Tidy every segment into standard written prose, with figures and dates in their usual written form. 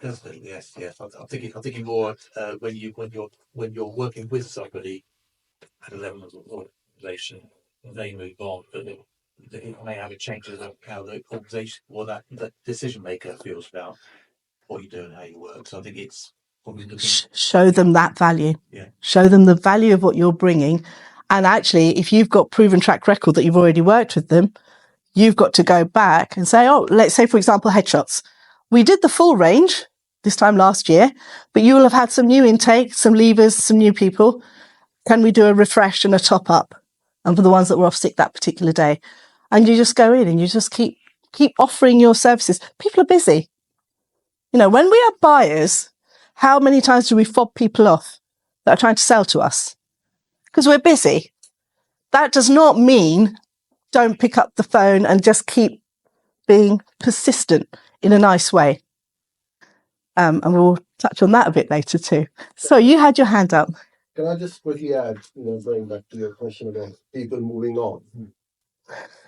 Definitely, yes. I'm thinking more when you're working with somebody at a level of organisation, they move on, but it may have a changes of how the organisation or that decision maker feels about what you do and how you work. So I think it's probably looking. Show them that value. Yeah. Show them the value of what you're bringing. And actually, if you've got proven track record that you've already worked with them, you've got to go back and say, oh, let's say, for example, headshots. We did the full range this time last year, but you will have had some new intake, some leavers, some new people. Can we do a refresh and a top up? And for the ones that were off sick that particular day. And you just go in and you just keep offering your services. People are busy. You know, when we are buyers, how many times do we fob people off that are trying to sell to us? Because we're busy. That does not mean don't pick up the phone and just keep being persistent in a nice way. And we'll touch on that a bit later too. So you had your hand up. Can I just quickly add, going back to your question about people moving on?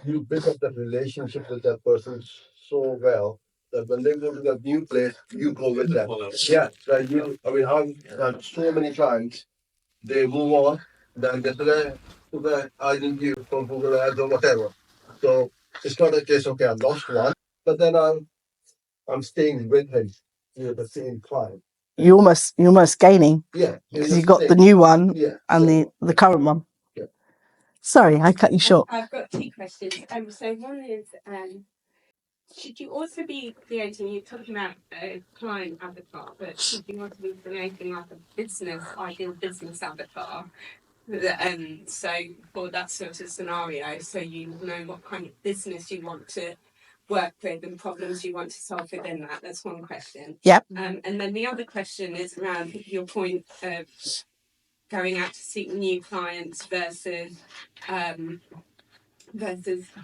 You build up that relationship with that person so well that when they go to that new place, you go with them. Yeah, right. I've had so many clients, they move on, then they say, I didn't use from Google Ads or whatever. So it's not a case, okay, I lost one, but then I'm staying with him, the same client. You're almost gaining. Yeah. Because you got the new one and the current one. Yeah. Sorry, I cut you short. I've got two questions. So one is, should you also be creating, you're talking about a client avatar, but should you also be creating like a ideal business avatar? So for that sort of scenario, so you know what kind of business you want to work with and problems you want to solve within that. That's one question. Yep. And then the other question is around your point of going out to seek new clients versus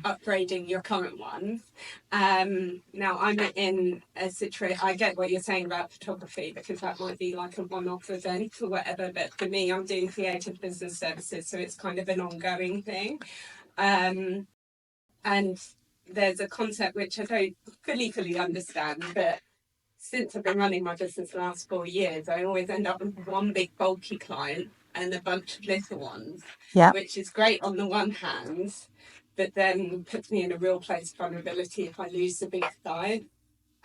upgrading your current ones. Now I'm in a situation, I get what you're saying about photography because that might be like a one-off event or whatever, but for me I'm doing creative business services, so it's kind of an ongoing thing. And there's a concept which I don't fully understand, but since I've been running my business the last 4 years, I always end up with one big bulky client and a bunch of little ones, which is great on the one hand, but then puts me in a real place of vulnerability if I lose the big client.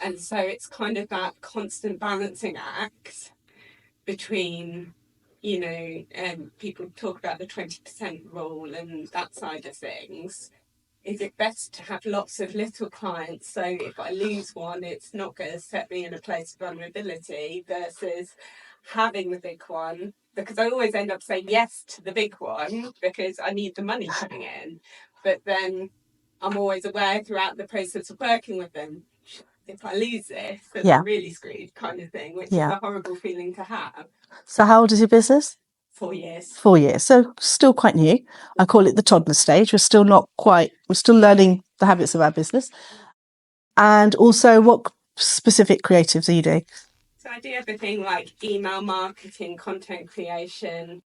And so it's kind of that constant balancing act between, people talk about the 20% rule and that side of things. Is it best to have lots of little clients so if I lose one, it's not going to set me in a place of vulnerability versus having the big one? Because I always end up saying yes to the big one because I need the money coming in. But then I'm always aware throughout the process of working with them, if I lose this, then I'm really screwed kind of thing, which is a horrible feeling to have. So how old is your business? 4 years. 4 years. So still quite new. I call it the toddler stage. We're still learning the habits of our business. And also, what specific creatives are you doing? So I do everything like email marketing, content creation,